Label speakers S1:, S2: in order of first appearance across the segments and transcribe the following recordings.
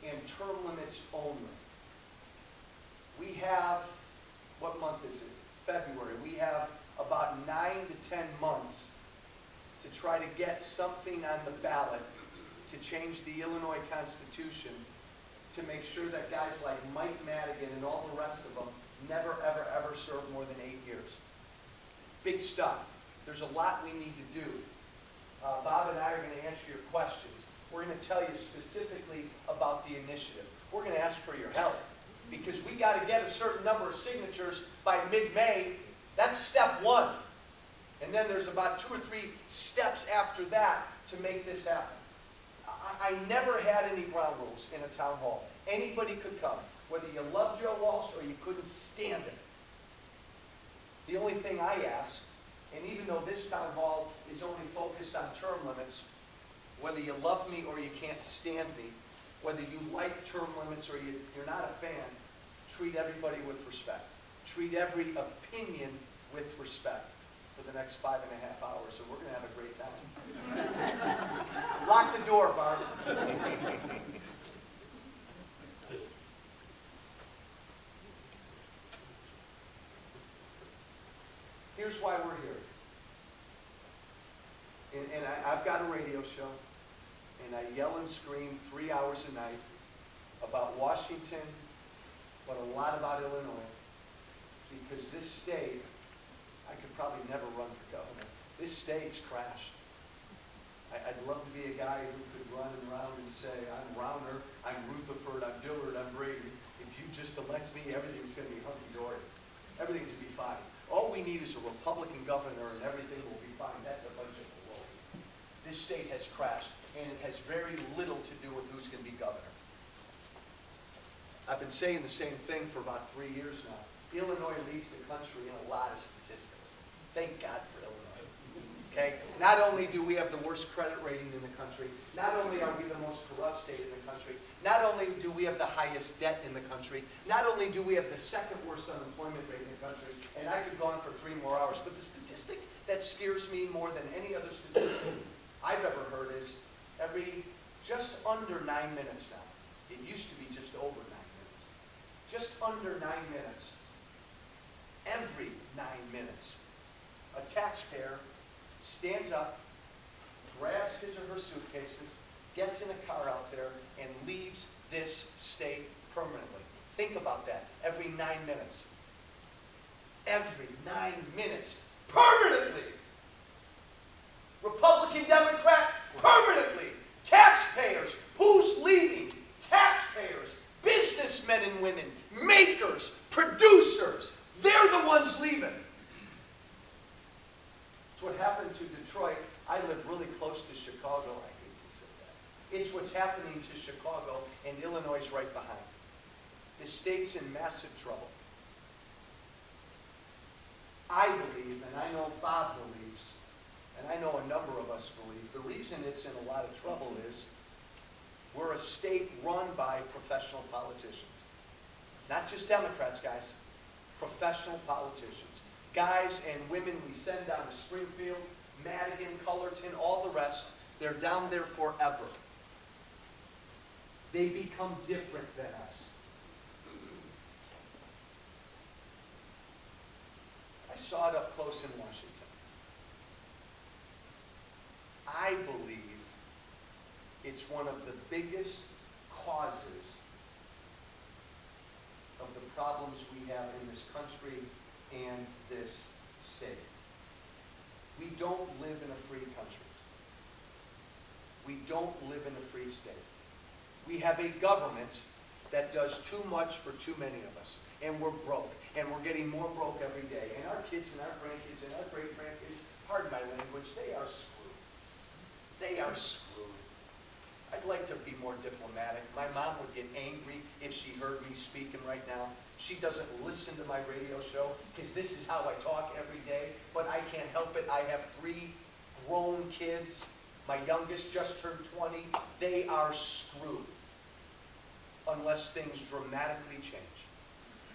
S1: and term limits only. We have, what month is it? February. We have about 9 to 10 months to try to get something on the ballot to change the Illinois Constitution to make sure that guys like Mike Madigan and all the rest of them never, ever, ever serve more than 8 years. Big stuff. There's a lot we need to do. Bob and I are going to answer your questions. We're going to tell you specifically about the initiative. We're going to ask for your help because we got to get a certain number of signatures by mid-May. That's step one. And then there's about 2 or 3 steps after that to make this happen. I never had any ground rules in a town hall. Anybody could come, whether you loved Joe Walsh or you couldn't stand him. The only thing I ask, and even though this town hall is only focused on term limits, whether you love me or you can't stand me, whether you like term limits or you're not a fan, treat everybody with respect. Treat every opinion with respect for the next 5.5 hours, so we're going to have a great time. Lock the door, Barb. Here's why we're here. And I've got a radio show, and I yell and scream 3 hours a night about Washington, but a lot about Illinois, because this state, I could probably never run for governor. This state's crashed. I'd love to be a guy who could run around and say, I'm Rauner, I'm Rutherford, I'm Dillard, I'm Brady. If you just elect me, everything's going to be hunky-dory. Everything's going to be fine. All we need is a Republican governor and everything will be fine. That's a bunch of baloney. This state has crashed, and it has very little to do with who's going to be governor. I've been saying the same thing for about 3 years now. Illinois leads the country in a lot of statistics. Thank God for Illinois. Okay? Not only do we have the worst credit rating in the country, not only are we the most corrupt state in the country, not only do we have the highest debt in the country, not only do we have the second worst unemployment rate in the country, and I could go on for 3 more hours, but the statistic that scares me more than any other statistic I've ever heard is just under 9 minutes now. It used to be just over 9 minutes. Just under 9 minutes. Every 9 minutes, a taxpayer stands up, grabs his or her suitcases, gets in a car out there, and leaves this state permanently. Think about that. Every 9 minutes. Every 9 minutes. Permanently! Republican, Democrat, permanently! Taxpayers! Who's leaving? Taxpayers! Businessmen and women, makers, producers. They're the ones leaving. It's what happened to Detroit. I live really close to Chicago. I hate to say that. It's what's happening to Chicago, and Illinois is right behind. The state's in massive trouble. I believe, and I know Bob believes, and I know a number of us believe, the reason it's in a lot of trouble is we're a state run by professional politicians. Not just Democrats, guys. Professional politicians. Guys and women we send down to Springfield, Madigan, Cullerton, all the rest, they're down there forever. They become different than us. I saw it up close in Washington. I believe it's one of the biggest causes of the problems we have in this country and this state. We don't live in a free country. We don't live in a free state. We have a government that does too much for too many of us. And we're broke. And we're getting more broke every day. And our kids and our grandkids and our great-grandkids, pardon my language, they are screwed. They are screwed. I'd like to be more diplomatic. My mom would get angry if she heard me speaking right now. She doesn't listen to my radio show because this is how I talk every day, but I can't help it. I have 3 grown kids. My youngest just turned 20. They are screwed unless things dramatically change.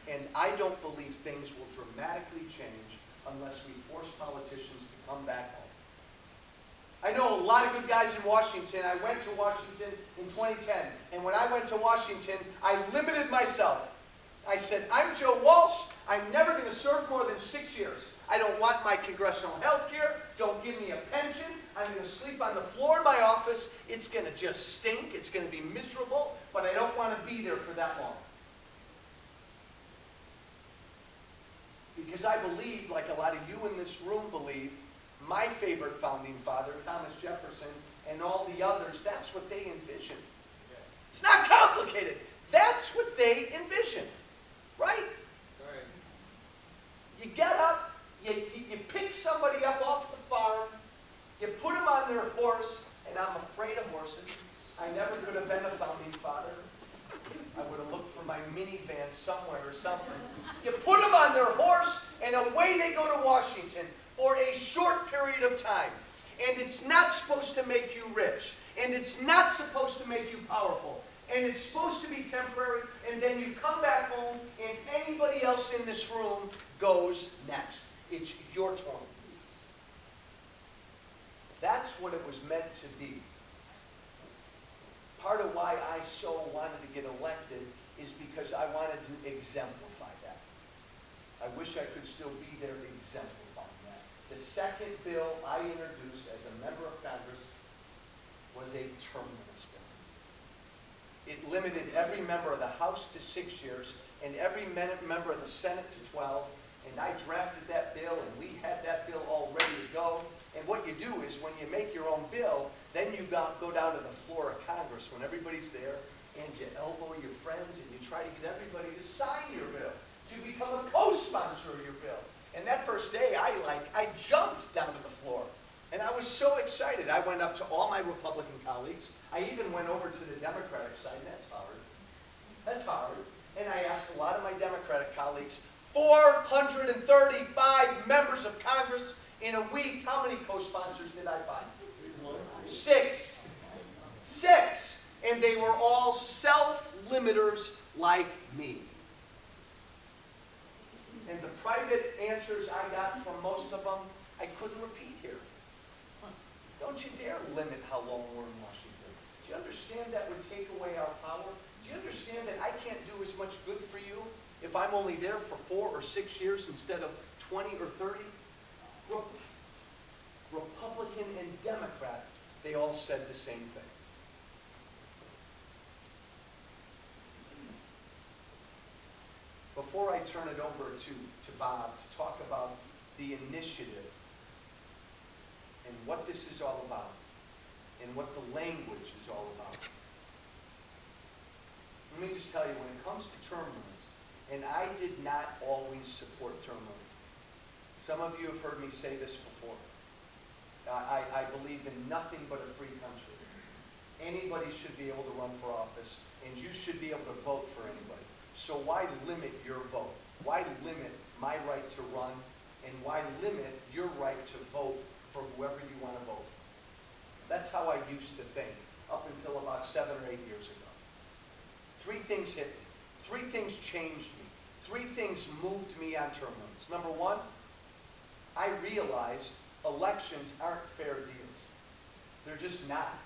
S1: And I don't believe things will dramatically change unless we force politicians to come back home. I know a lot of good guys in Washington. I went to Washington in 2010, and when I went to Washington, I limited myself. I said, I'm Joe Walsh. I'm never going to serve more than 6 years. I don't want my congressional health care. Don't give me a pension. I'm going to sleep on the floor of my office. It's going to just stink. It's going to be miserable, but I don't want to be there for that long. Because I believe, like a lot of you in this room believe, my favorite founding father, Thomas Jefferson, and all the others, that's what they envisioned. It's not complicated. That's what they envisioned. Right?
S2: Right.
S1: You get up, you pick somebody up off the farm, you put them on their horse, and I'm afraid of horses. I never could have been a founding father. I would have looked for my minivan somewhere or something. You put them on their horse, and away they go to Washington for a short period of time. And it's not supposed to make you rich. And it's not supposed to make you powerful. And it's supposed to be temporary. And then you come back home, and anybody else in this room goes next. It's your turn. That's what it was meant to be. Part of why I so wanted to get elected is because I wanted to exemplify that. I wish I could still be there exemplifying that. The second bill I introduced as a member of Congress was a term limits bill. It limited every member of the House to 6 years and every member of the Senate to 12. And I drafted that bill, and we had that bill all ready to go. And what you do is when you make your own bill, then you go down to the floor of Congress when everybody's there, and you elbow your friends, and you try to get everybody to sign your bill, to become a co-sponsor of your bill. And that first day, I jumped down to the floor. And I was so excited. I went up to all my Republican colleagues. I even went over to the Democratic side. That's hard. That's hard. And I asked a lot of my Democratic colleagues, 435 members of Congress in a week. How many co-sponsors did I find? 6. 6. And they were all self-limiters like me. And the private answers I got from most of them, I couldn't repeat here. Don't you dare limit how long we're in Washington. Do you understand that would take away our power? Do you understand that I can't do as much good for you if I'm only there for 4 or 6 years instead of 20 or 30? Republican and Democrat, they all said the same thing. Before I turn it over to Bob to talk about the initiative and what this is all about and what the language is all about, let me just tell you, when it comes to term limits, and I did not always support term limits. Some of you have heard me say this before. I believe in nothing but a free country. Anybody should be able to run for office, and you should be able to vote for anybody. So why limit your vote? Why limit my right to run, and why limit your right to vote for whoever you want to vote for? That's how I used to think up until about 7 or 8 years ago. 3 things hit me. 3 things changed me. 3 things moved me on term limits. Number 1, I realized elections aren't fair deals. They're just not.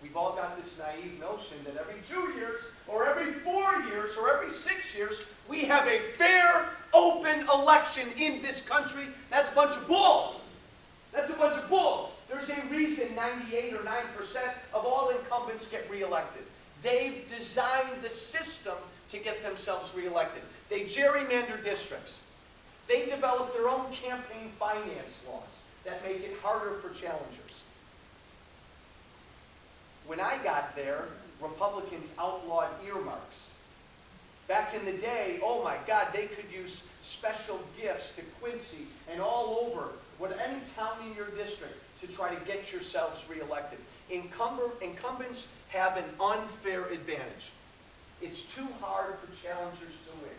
S1: We've all got this naive notion that every 2 years, or every 4 years, or every 6 years, we have a fair, open election in this country. That's a bunch of bull. That's a bunch of bull. There's a reason 98 or 9% of all incumbents get reelected. They've designed the system to get themselves reelected. They gerrymander districts. They develop their own campaign finance laws that make it harder for challengers. When I got there, Republicans outlawed earmarks. Back in the day, oh my God, they could use special gifts to Quincy and all over, any town in your district, to try to get yourselves reelected. Incumbents have an unfair advantage. It's too hard for challengers to win.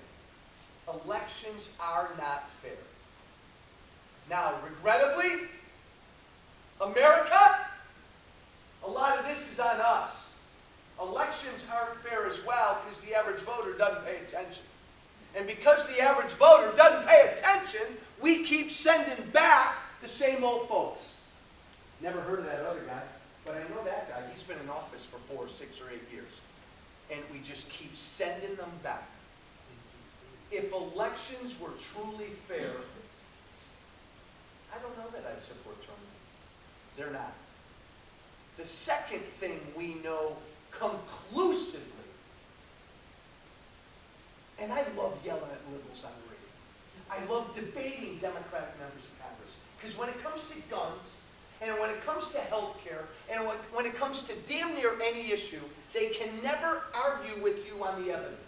S1: Elections are not fair. Now, regrettably, America, a lot of this is on us. Elections aren't fair as well because the average voter doesn't pay attention. And because the average voter doesn't pay attention, we keep sending back the same old folks. Never heard of that other guy, but I know that guy. He's been in office for 4, 6, or 8 years. And we just keep sending them back. If elections were truly fair, I don't know that I'd support term limits. They're not. The second thing we know conclusively, and I love yelling at liberals on the radio. I love debating Democratic members of Congress. Because when it comes to guns, and when it comes to health care, and when it comes to damn near any issue, they can never argue with you on the evidence.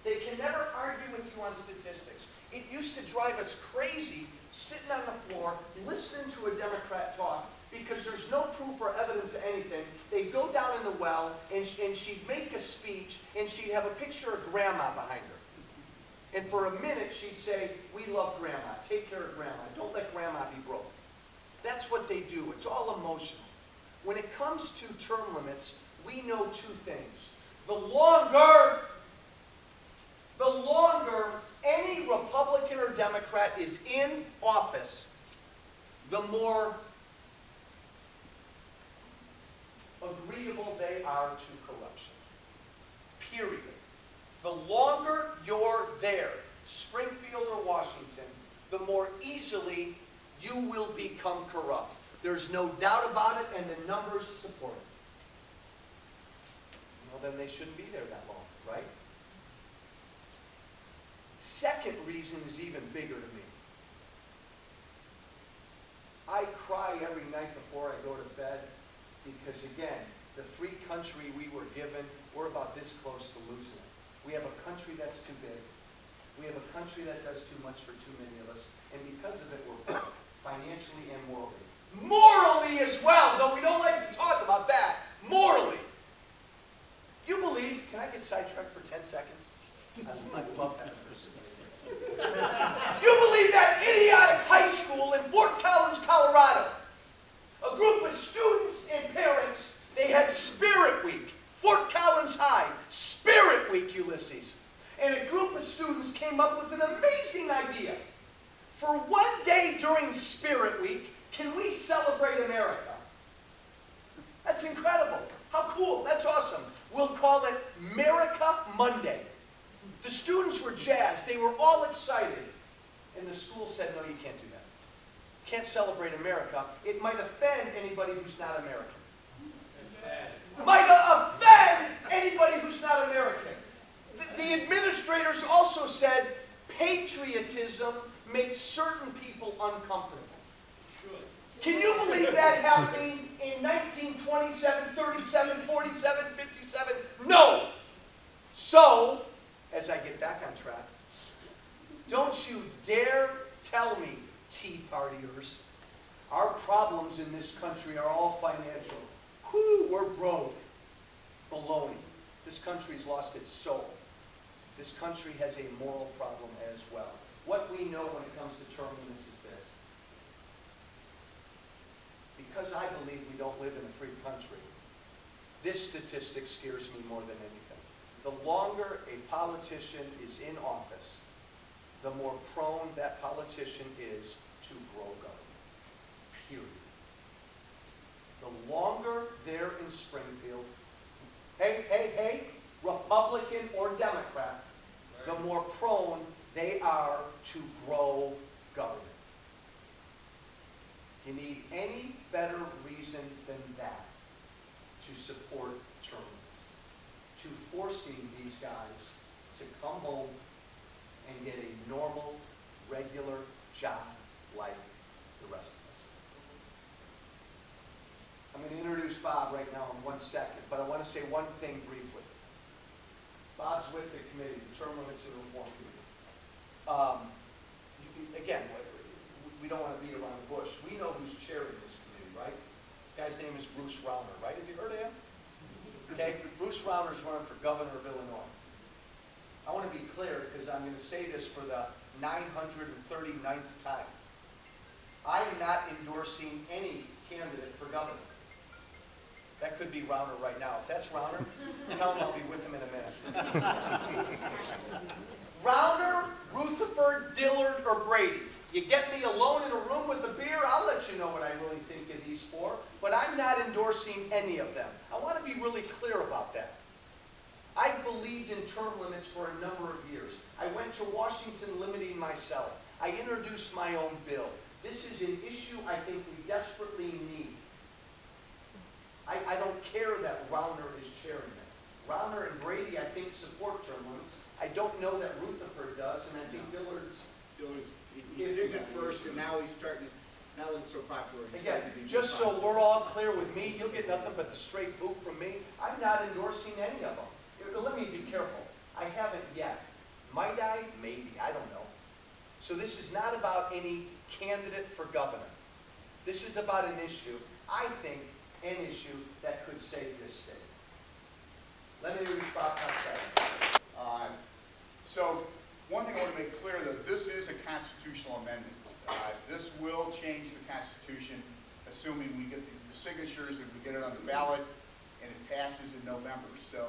S1: They can never argue with you on statistics. It used to drive us crazy sitting on the floor, listening to a Democrat talk, because there's no proof or evidence of anything. They'd go down in the well, and she'd make a speech, and she'd have a picture of Grandma behind her. And for a minute, she'd say, "We love Grandma. Take care of Grandma. Don't let Grandma be broke." That's what they do. It's all emotional. When it comes to term limits, we know two things. The longer any Republican or Democrat is in office, the more agreeable they are to corruption. Period. The longer you're there, Springfield or Washington, the more easily you will become corrupt. There's no doubt about it, and the numbers support it. Well, then they shouldn't be there that long, right? Second reason is even bigger to me. I cry every night before I go to bed because, again, the free country we were given, we're about this close to losing it. We have a country that's too big. We have a country that does too much for too many of us. And because of it, we're broke, financially and morally. Morally as well, though we don't like to talk about that. Morally. You believe, can I get sidetracked for 10 seconds? I love that. You believe that idiotic high school in Fort Collins, Colorado, a group of students and parents, they had Spirit Week. Fort Collins High, Spirit Week, Ulysses. And a group of students came up with an amazing idea. For one day during Spirit Week, can we celebrate America? That's incredible. How cool. That's awesome. We'll call it America Monday. The students were jazzed. They were all excited. And the school said, no, you can't do that. You can't celebrate America. It might offend anybody who's not American. It might offend anybody who's not American. The administrators also said patriotism makes certain people uncomfortable. Can you believe that happening in 1927, 37, 47, 57? No! So, as I get back on track, don't you dare tell me, Tea Partiers, our problems in this country are all financial. Whew, we're broke. Baloney. This country's lost its soul. This country has a moral problem as well. What we know when it comes to term limits is this. Because I believe we don't live in a free country, this statistic scares me more than anything. The longer a politician is in office, the more prone that politician is to grow government. Period. The longer they're in Springfield, hey, Republican or Democrat, the more prone they are to grow government. You need any better reason than that to support term limits, to forcing these guys to come home and get a normal, regular job like the rest of us. I'm going to introduce Bob right now in 1 second, but I want to say one thing briefly. Bob's with the committee, the Term Limits and Reform Committee. Again, we don't want to beat around the bush. We know who's chairing this committee, right? The guy's name is Bruce Rauner, right? Have you heard of him? Okay, Bruce Rauner is running for governor of Illinois. I want to be clear because I'm going to say this for the 939th time. I am not endorsing any candidate for governor. That could be Rauner right now. If that's Rauner, tell him I'll be with him in a minute. Rauner, Rutherford, Dillard, or Brady. You get me alone in a room with a beer, I'll let you know what I really think of these four, but I'm not endorsing any of them. I want to be really clear about that. I believed in term limits for a number of years. I went to Washington limiting myself. I introduced my own bill. This is an issue I think we desperately need. I don't care that Rauner is chairing it. Rauner and Brady, I think, support term limits. I don't know that Rutherford does, and I think Dillard's...
S2: He did it first, and now he's starting to, now that it's so popular, he's
S1: Again,
S2: starting to be
S1: just
S2: more
S1: so we're all clear with me, you'll get nothing but the straight boot from me. I'm not endorsing any of them. Let me be careful. I haven't yet. Might I? Maybe. I don't know. So this is not about any candidate for governor. This is about an issue, I think, an issue that could save this state. Let me respond outside.
S3: So one thing I want to make clear, that this is a constitutional amendment. This will change the Constitution, assuming we get the signatures and we get it on the ballot, and it passes in November. So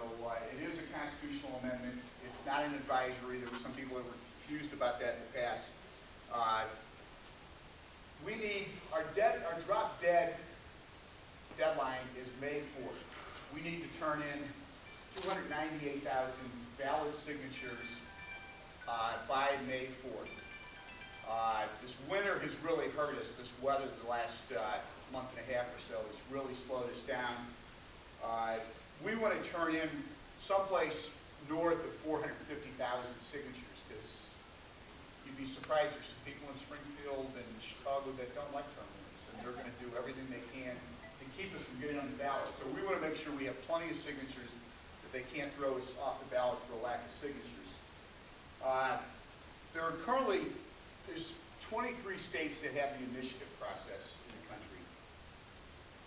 S3: it is a constitutional amendment. It's not an advisory. There were some people that were confused about that in the past. We need our drop dead deadline is May 4th. We need to turn in 298,000 valid signatures by May 4th. This winter has really hurt us. This weather the last month and a half or so has really slowed us down. We want to turn in someplace north of 450,000 signatures, because you'd be surprised there's some people in Springfield and Chicago that don't like term limits, and they're going to do everything they can to keep us from getting on the ballot. So we want to make sure we have plenty of signatures, that they can't throw us off the ballot for a lack of signatures. There's 23 states that have the initiative process in the country.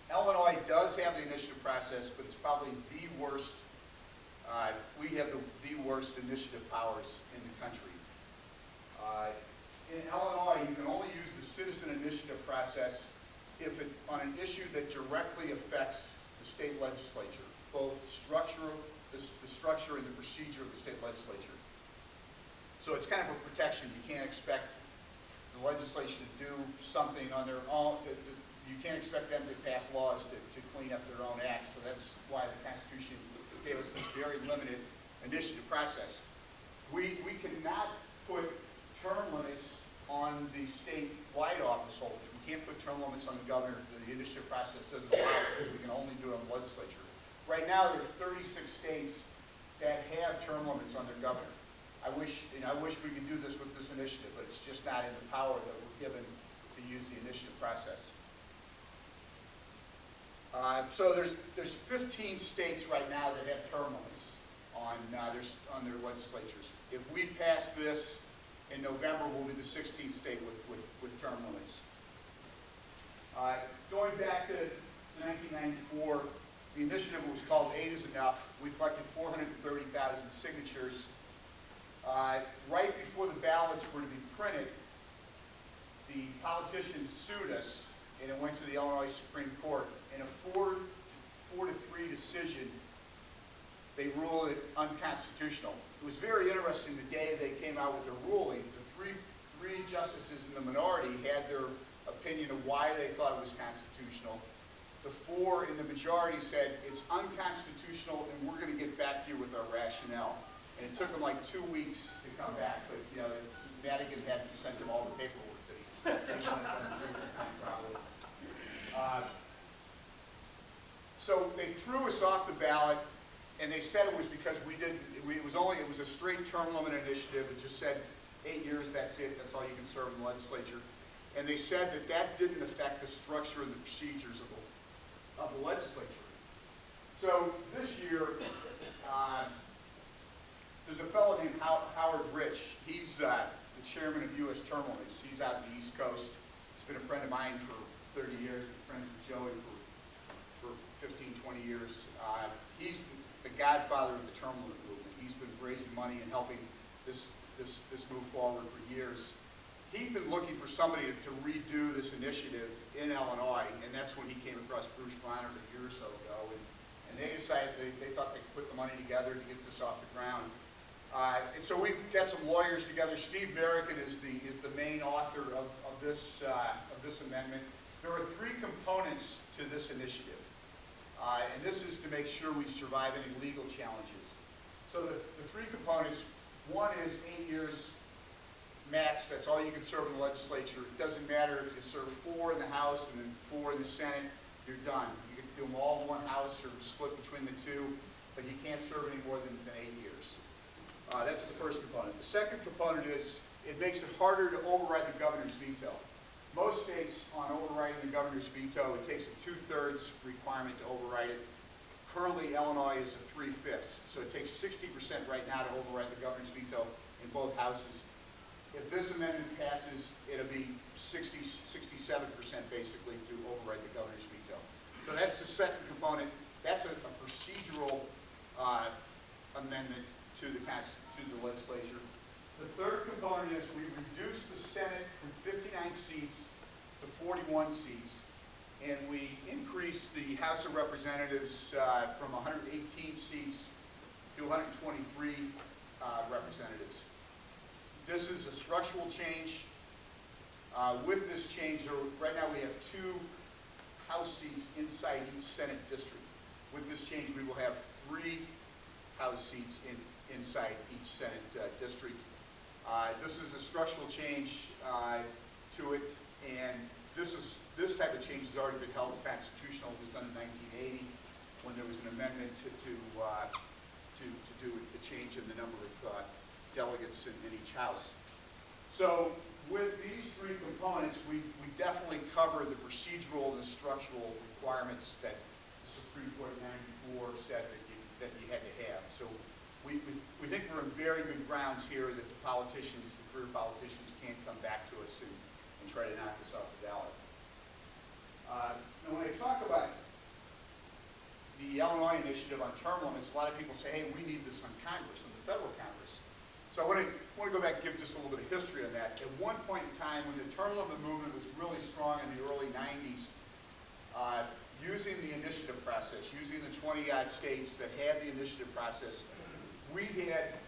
S3: Illinois does have the initiative process, but it's probably the worst. We have the worst initiative powers in the country. In Illinois, you can only use the citizen initiative process on an issue that directly affects the state legislature, both the structure and the procedure of the state legislature. So it's kind of a protection. You can't expect the legislation to do something on their own. You can't expect them to pass laws to clean up their own acts. So that's why the Constitution gave us this very limited initiative process. We cannot put term limits on the statewide office holders. We can't put term limits on the governor. The initiative process doesn't allow it, because we can only do it on the legislature. Right now, there are 36 states that have term limits on their governor. I wish we could do this with this initiative, but it's just not in the power that we're given to use the initiative process. So there's 15 states right now that have term limits on their legislatures. If we pass this in November, we'll be the 16th state with term limits. Going back to 1994, the initiative was called 8 is Enough. We collected 430,000 signatures. Right before the ballots were to be printed, the politicians sued us, and it went to the Illinois Supreme Court. In a 4-3 decision, they ruled it unconstitutional. It was very interesting the day they came out with their ruling. The three justices in the minority had their opinion of why they thought it was constitutional. The 4 in the majority said it's unconstitutional, and we're going to get back to you with our rationale. And it took them like 2 weeks to come back, but Madigan had to send them all the paperwork that he probably. So they threw us off the ballot, and they said it was because it was a straight term limit initiative. It just said 8 years, that's it, that's all you can serve in the legislature. And they said that didn't affect the structure and the procedures of the legislature. So this year, there's a fellow named Howard Rich. He's the chairman of U.S. Term Limits. He's out in the East Coast. He's been a friend of mine for 30 years, been friends with Joey for 15, 20 years. He's the godfather of the term limit movement. He's been raising money and helping this move forward for years. he'd been looking for somebody to redo this initiative in Illinois, and that's when he came across Bruce Bronner a year or so ago, and they decided they thought they could put the money together to get this off the ground. And so we've got some lawyers together. Steve Merrican is the main author of this amendment. There are three components to this initiative, and this is to make sure we survive any legal challenges. So the three components, one is 8 years max. That's all you can serve in the legislature. It doesn't matter if you serve 4 in the House and then 4 in the Senate, you're done. You can do them all in one House or split between the two, but you can't serve any more than 8 years. That's the first component. The second component is it makes it harder to override the governor's veto. Most states, on overriding the governor's veto, it takes a 2/3 requirement to override it. Currently, Illinois is a 3/5, so it takes 60% right now to override the governor's veto in both houses. If this amendment passes, it'll be 67% basically to override the governor's veto. So that's the second component. That's a procedural amendment to the legislature. The third component is we reduce the Senate from 59 seats to 41 seats, and we increase the House of Representatives from 118 seats to 123 representatives. This is a structural change. With this change, right now we have 2 House seats inside each Senate district. With this change, we will have 3 House seats inside each Senate district. This is a structural change to it, and this type of change has already been held constitutional. It was done in 1980 when there was an amendment to do a change in the number of delegates in each House. So with these 3 components, we definitely cover the procedural and the structural requirements that the Supreme Court in '94 said that you had to have. So we think we're in very good grounds here that the politicians, the career politicians, can't come back to us and try to knock us off the ballot. Now when I talk about the Illinois initiative on term limits, a lot of people say, hey, we need this on Congress, on the federal Congress. So I want to go back and give just a little bit of history on that. At one point in time, when the term limit movement was really strong in the early 90s, using the initiative process, using the 20-odd states that had the initiative process, we had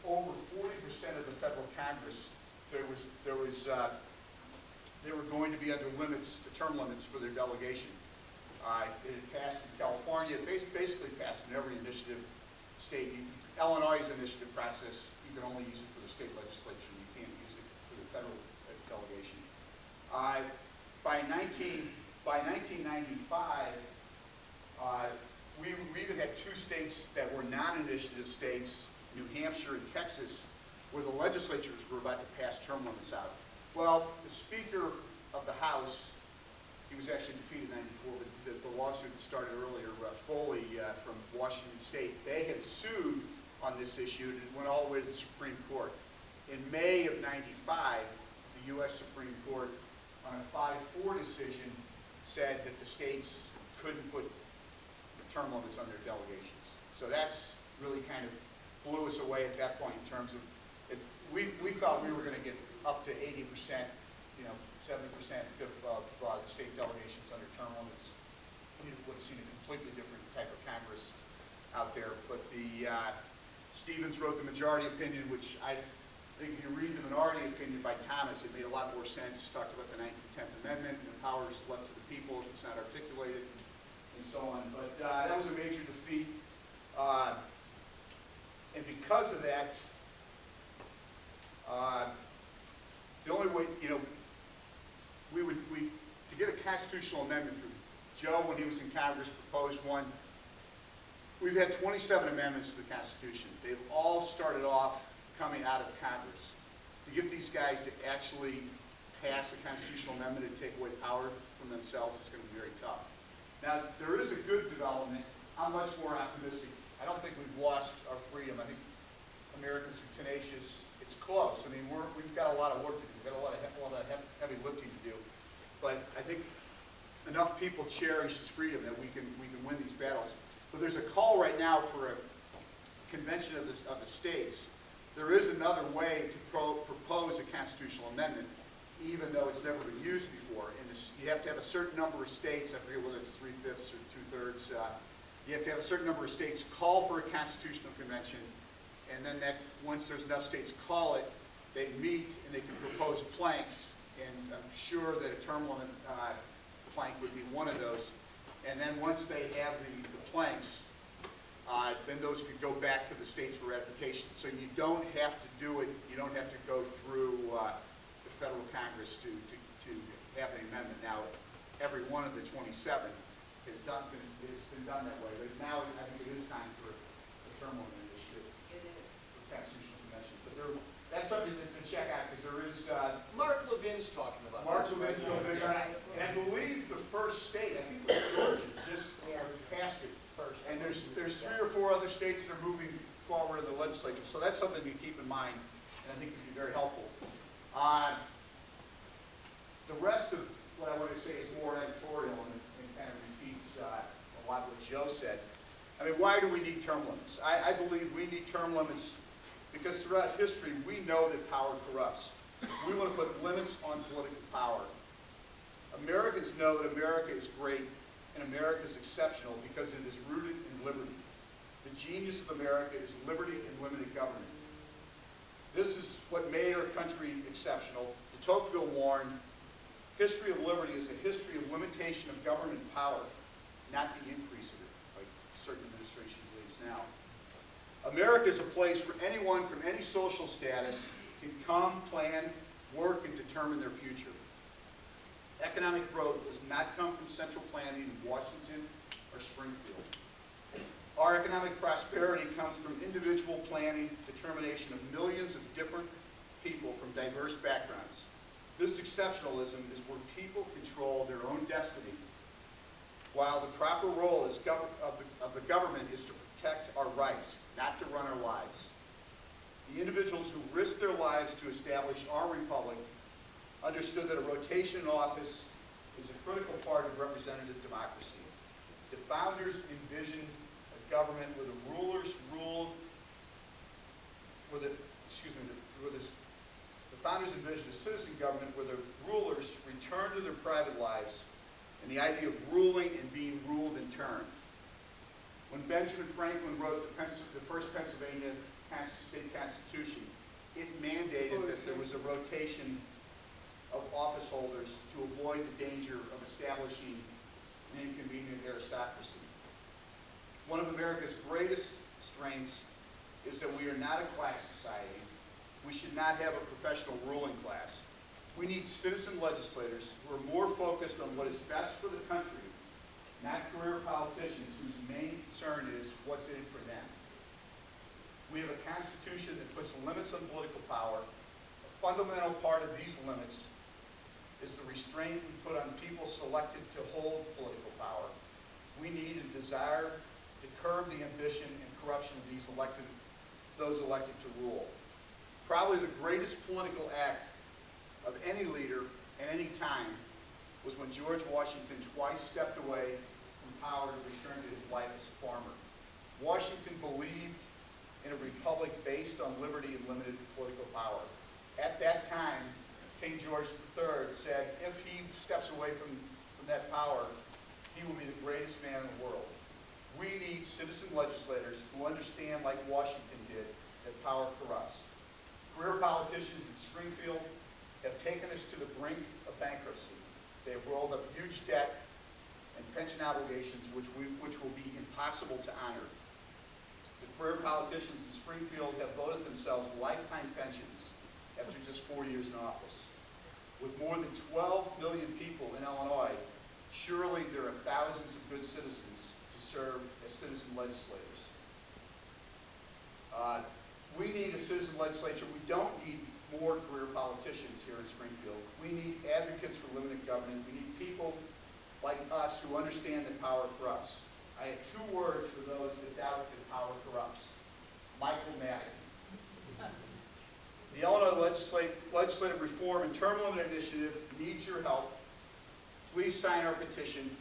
S3: over 40% of the federal Congress. They were going to be under limits, the term limits for their delegation. It had passed in California. It basically passed in every initiative state. Illinois' initiative process, you can only use it for the state legislature. You can't use it for the federal delegation. By 1995, we even had 2 states that were non-initiative states, New Hampshire and Texas, where the legislatures were about to pass term limits out. Well, the Speaker of the House, he was actually defeated in '94, but the lawsuit that started earlier, Foley from Washington State, they had sued on this issue, and it went all the way to the Supreme Court. In May of '95, the U.S. Supreme Court, on a 5-4 decision, said that the states couldn't put term limits on their delegations. So that's really kind of blew us away at that point in terms of, we thought we were going to get up to 80%, 70% of the state delegations under term limits. We would have seen a completely different type of Congress out there. But Stevens wrote the majority opinion, which I think if you read the minority opinion by Thomas, it made a lot more sense. Talked about the 9th and 10th Amendment and the powers left to the people if it's not articulated, and so on. But that was a major defeat. And because of that, the only way, to get a constitutional amendment through, Joe, when he was in Congress, proposed one. We've had 27 amendments to the Constitution. They've all started off coming out of Congress. To get these guys to actually pass a constitutional amendment and take away power from themselves is going to be very tough. Now, there is a good development. I'm much more optimistic. I don't think we've lost our freedom. I think Americans are tenacious. It's close. I mean, we've got a lot of work to do. We've got a lot of heavy lifting to do. But I think enough people cherish this freedom that we can win these battles. But there's a call right now for a convention of the states there is another way to propose a constitutional amendment, even though it's never been used before. And you have to have a certain number of states, I forget whether it's 3/5 or 2/3, you have to have a certain number of states call for a constitutional convention, and then once there's enough states call it, they meet and they can propose planks, and I'm sure that a term limit plank would be one of those. And then once they have the planks, then those could go back to the states for ratification. So you don't have to do it, you don't have to go through the federal Congress to have an amendment. Now, every one of the 27 has been done that way, but now I think it is time for a term limit initiative.
S4: It is.
S3: For constitutional convention. But that's something to check out, because there is...
S4: Mark Levin's talking about
S3: Mark
S4: this.
S3: Levin's going big on it. And I believe the first state, I think it was Georgia, just passed it. And there's 3 or 4 other states that are moving forward in the legislature. So that's something to keep in mind, and I think would be very helpful. The rest of what I want to say is more editorial and kind of repeats a lot of what Joe said. I mean, why do we need term limits? I believe we need term limits because throughout history we know that power corrupts. We want to put limits on political power. Americans know that America is great and America is exceptional because it is rooted in liberty. The genius of America is liberty and limited government. This is what made our country exceptional. De Tocqueville warned, history of liberty is a history of limitation of government power, not the increase of it, like certain administration believes now. America is a place where anyone from any social status can come, plan, work, and determine their future. Economic growth does not come from central planning in Washington or Springfield. Our economic prosperity comes from individual planning, determination of millions of different people from diverse backgrounds. This exceptionalism is where people control their own destiny, while the proper role of the government is to protect our rights, not to run our lives. The individuals who risked their lives to establish our republic understood that a rotation in office is a critical part of representative democracy. The founders envisioned a government where the rulers ruled, the founders envisioned a citizen government where the rulers returned to their private lives, and the idea of ruling and being ruled in turn. When Benjamin Franklin wrote the first Pennsylvania state constitution, it mandated that there was a rotation of office holders to avoid the danger of establishing an inconvenient aristocracy. One of America's greatest strengths is that we are not a class society. We should not have a professional ruling class. We need citizen legislators who are more focused on what is best for the country, not career politicians whose main concern is what's in it for them. We have a Constitution that puts limits on political power. A fundamental part of these limits is the restraint we put on people selected to hold political power. We need and desire to curb the ambition and corruption of those elected to rule. Probably the greatest political act of any leader at any time was when George Washington twice stepped away from power to return to his life as a farmer. Washington believed in a republic based on liberty and limited political power. At that time, King George III said, if he steps away from that power, he will be the greatest man in the world. We need citizen legislators who understand, like Washington did, that power corrupts. Career politicians in Springfield have taken us to the brink of bankruptcy. They have rolled up huge debt and pension obligations which will be impossible to honor. The career politicians in Springfield have voted themselves lifetime pensions after just 4 years in office. With more than 12 million people in Illinois, surely there are thousands of good citizens to serve as citizen legislators. We need a citizen legislature. We don't need more career politicians here in Springfield. We need advocates for limited government. We need people like us who understand that power corrupts. I have 2 words for those that doubt that power corrupts. Micromanagement. The Illinois Legislative Reform and Term Limit Initiative needs your help. Please sign our petition.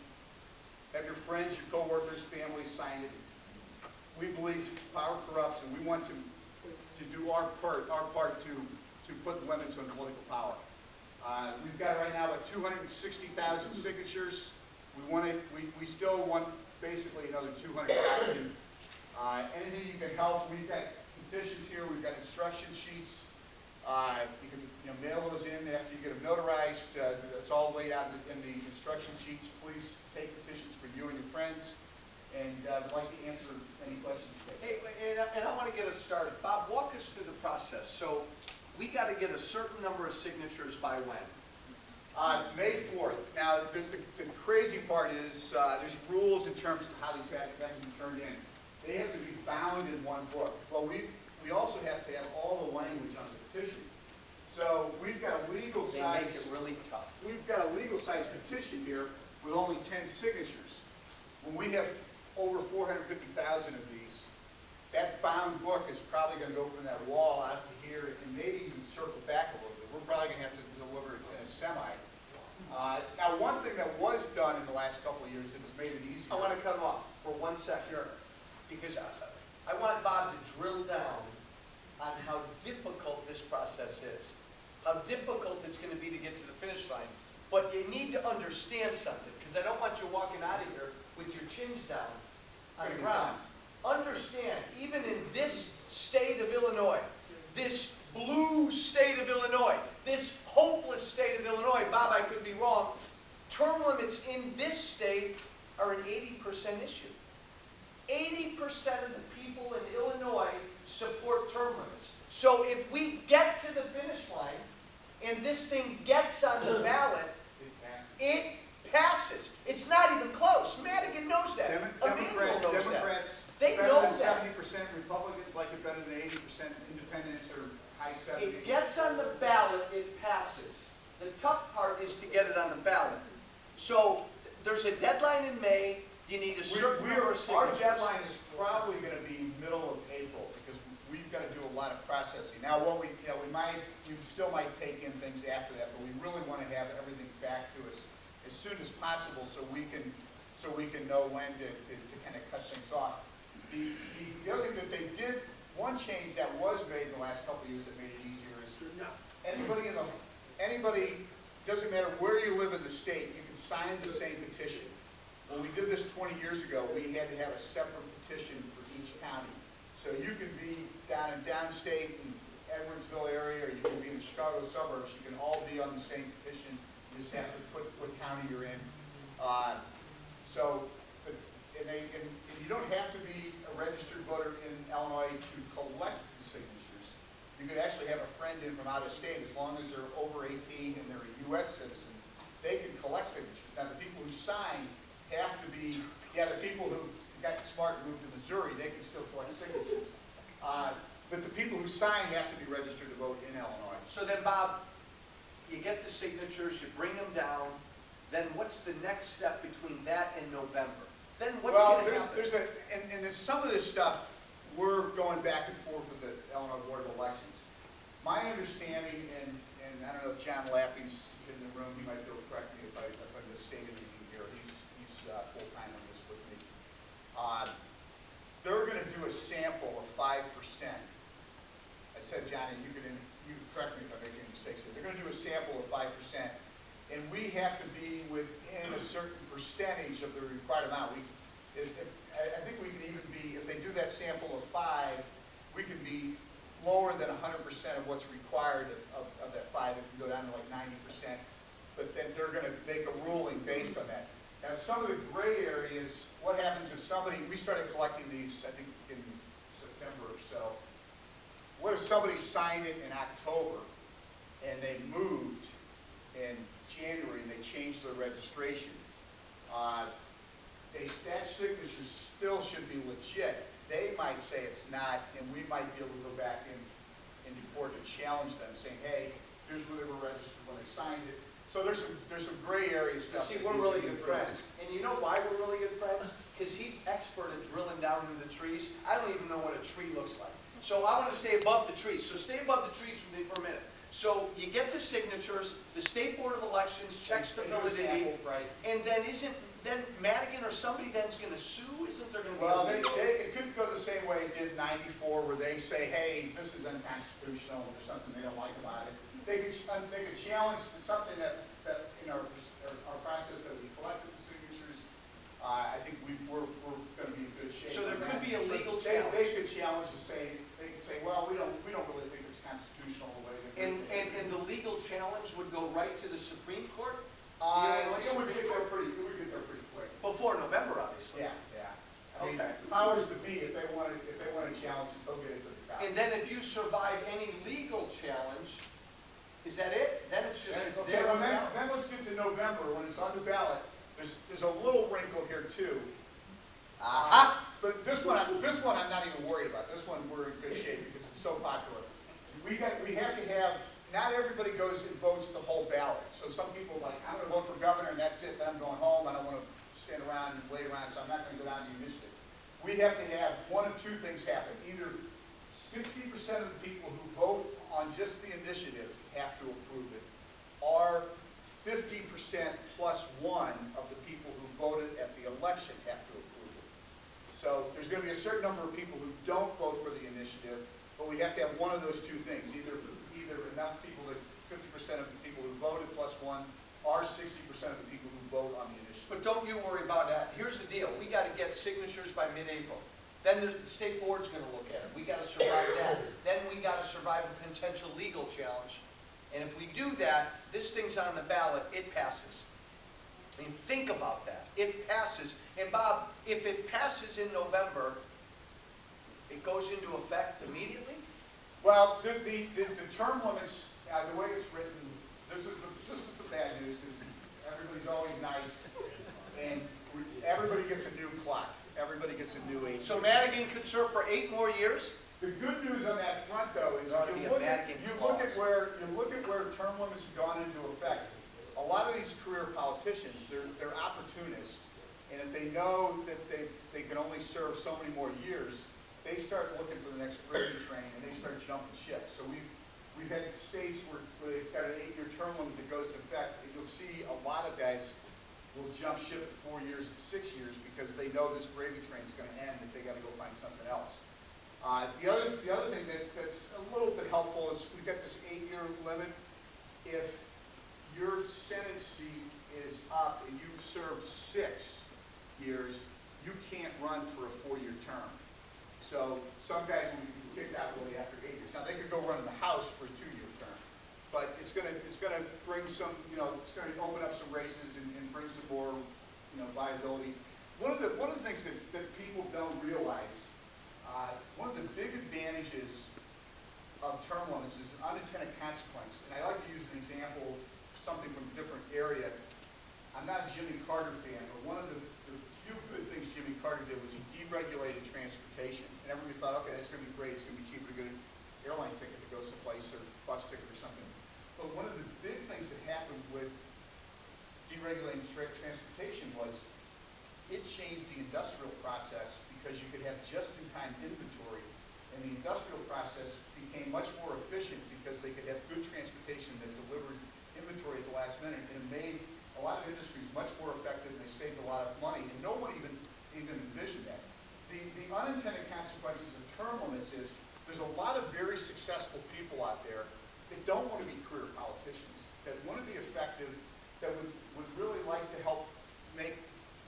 S3: Have your friends, your coworkers, families sign it. We believe power corrupts, and we want to to do our part to put limits on political power. We've got right now about 260,000 signatures. We still want basically another 200,000. Anything you can help, we've got petitions here, we've got instruction sheets. You can mail those in after you get them notarized. It's all laid out in the instruction sheets. Please take petitions for you and your friends. And I'd like to answer any questions you
S4: Hey, and I want to get us started. Bob, walk us through the process. So we got to get a certain number of signatures by when?
S3: May 4th. Now, the crazy part is there's rules in terms of how these have to be turned in. They have to be bound in one book. Well, we also have to have all the language on the petition. So we've got a legal size.
S4: They make it really tough.
S3: We've got a legal size petition here with only 10 signatures. When we have over 450,000 of these, that bound book is probably going to go from that wall out to here and maybe even circle back a little bit. We're probably going to have to deliver it in a semi. Now, one thing that was done in the last couple of years that has made it easier.
S4: I want to cut him off for 1 second.
S3: Sure.
S4: Because I want Bob to drill down on how difficult this process is. How difficult it's going to be to get to the finish line. But you need to understand something, because I don't want you walking out of here with your chins down on the ground. Understand, even in this state of Illinois, this blue state of Illinois, this hopeless state of Illinois, Bob, I could be wrong, term limits in this state are an 80% issue. 80% of the people in Illinois support term limits. So if we get to the finish line and this thing gets on the ballot, it passes. It's not even close. Madigan knows that. Emanuel knows
S3: Democrats,
S4: that. They know that.
S3: 70%, Republicans like it better than 80%, Independents are high 70s.
S4: It gets on the ballot, it passes. The tough part is to get it on the ballot. So there's a deadline in May. You need a certain number of signatures.
S3: Our deadline is probably going to be middle of April because we've got to do a lot of processing. Now, what we still might take in things after that, but we really want to have everything back to us as soon as possible so we can know when to kind of cut things off. The other thing that they did, one change that was made in the last couple of years that made it easier is anybody doesn't matter where you live in the state, you can sign the same petition. When we did this 20 years ago, we had to have a separate petition for each county. So you can be down in downstate in Edwardsville area, or you can be in the Chicago suburbs. You can all be on the same petition. You just have to put what county you're in. And you don't have to be a registered voter in Illinois to collect the signatures. You could actually have a friend in from out of state as long as they're over 18 and they're a U.S. citizen. They can collect signatures. Now, the people who sign have to be, the people who got smart and moved to Missouri, they can still collect signatures. But the people who sign have to be registered to vote in Illinois.
S4: So then, Bob, you get the signatures, you bring them down, then what's the next step between that and November? Then what's going to happen?
S3: And there's some of this stuff, we're going back and forth with the Illinois Board of Elections. My understanding, and I don't know if John Lappy's in the room, he might be able to correct me if I'm misstating anything here. He's full-time on this with me. They're going to do a sample of 5%. I said, Johnny, you can correct me if I make any mistakes here. They're going to do a sample of 5%, and we have to be within a certain percentage of the required amount. I think we can even be, if they do that sample of 5, we can be lower than 100% of what's required of that 5. It can go down to like 90%. But then they're going to make a ruling based on that. Now, some of the gray areas, what happens if we started collecting these, I think, in September or so. What if somebody signed it in October and they moved in January and they changed their registration? That signature still should be legit. They might say it's not, and we might be able to go back into court to challenge them, saying, hey, here's where they were registered when they signed it. So there's some gray area stuff.
S4: See, we're really good friends. And you know why we're really good friends? Because he's expert at drilling down into the trees. I don't even know what a tree looks like. So I want to stay above the trees. So stay above the trees with me for a minute. So you get the signatures, the State Board of Elections checks the validity,
S3: Right.
S4: and then Madigan or somebody then's going to sue? Isn't there going to be
S3: Well,
S4: a legal?
S3: it could go the same way it did in '94, where they say, hey, this is unconstitutional, or something they don't like about it. They could challenge something that in our process that we collected the signatures. I think we're going to be in good shape.
S4: So there
S3: on
S4: could
S3: that.
S4: be a legal
S3: But
S4: challenge.
S3: They could challenge they could say, well, we don't really think it's constitutional the way that
S4: And the legal challenge would go right to the Supreme Court?
S3: it would get there pretty quick.
S4: Before November, obviously.
S3: Yeah. I mean,
S4: Okay.
S3: the powers to be, if they want to challenge it, they'll get it to the Congress.
S4: And then if you survive any legal challenge, is that it? Then it's just, it's
S3: Okay,
S4: there
S3: well,
S4: on the ballot.
S3: then let's get to November, when it's on the ballot. There's a little wrinkle here, too. But this one I'm not even worried about. This one we're in good shape because it's so popular. We have to have, not everybody goes and votes the whole ballot. So some people are like, I'm going to vote for governor and that's it, then I'm going home. I don't want to stand around and wait around, so I'm not going to go down to the initiative. We have to have one of two things happen. Either 60% of the people who vote on just the initiative have to approve it, or 50% plus one of the people who voted at the election have to approve it. So there's going to be a certain number of people who don't vote for the initiative, but we have to have one of those two things, either enough people that 50% of the people who voted plus one, or 60% of the people who vote on the initiative.
S4: But don't you worry about that. Here's the deal. We got to get signatures by mid-April. Then the state board's going to look at it. We got to survive that. Then we got to survive a potential legal challenge. And if we do that, this thing's on the ballot, it passes. I mean, think about that. It passes. And Bob, if it passes in November, it goes into effect immediately?
S3: Well, the term limits, the way it's written, this is the bad news, because everybody's always nice, and everybody gets a new clock. Everybody gets a new age.
S4: So Madigan could serve for 8 more years?
S3: The good news on that front, though, is
S4: There ought to be a Madigan
S3: look at where term limits have gone into effect. A lot of these career politicians, they're opportunists, and if they know that they can only serve so many more years, they start looking for the next gravy train and they start jumping ship. So we've had states where they've got an 8-year term limit that goes into effect, and you'll see a lot of guys will jump ship at 4 years and 6 years because they know this gravy train is going to end, that they got to go find something else. The other thing that's a little bit helpful is we've got this 8-year limit. If your Senate seat is up and you've served 6 years, you can't run for a 4-year term. So some guys will be kicked out really after 8 years. Now they could go run in the House for a 2-year term, but it's going to bring some, it's going to open up some races and bring some more, viability. One of the things that people don't realize, one of the big advantages of term limits is an unintended consequence. And I like to use an example, something from a different area. I'm not a Jimmy Carter fan, but one of the few good things Jimmy Carter did was he deregulated transportation. And everybody thought, okay, that's going to be great. It's going to be cheaper to get an airline ticket to go someplace or bus ticket or something. But one of the big things that happened with deregulating transportation was it changed the industrial process because you could have just-in-time inventory. And the industrial process became much more efficient because they could have good transportation that delivered inventory at the last minute. And it made a lot of industries much more effective, and they saved a lot of money. And no one even envisioned that. The unintended consequences of term limits is there's a lot of very successful people out there that don't want to be career politicians, that want to be effective, that would really like to help make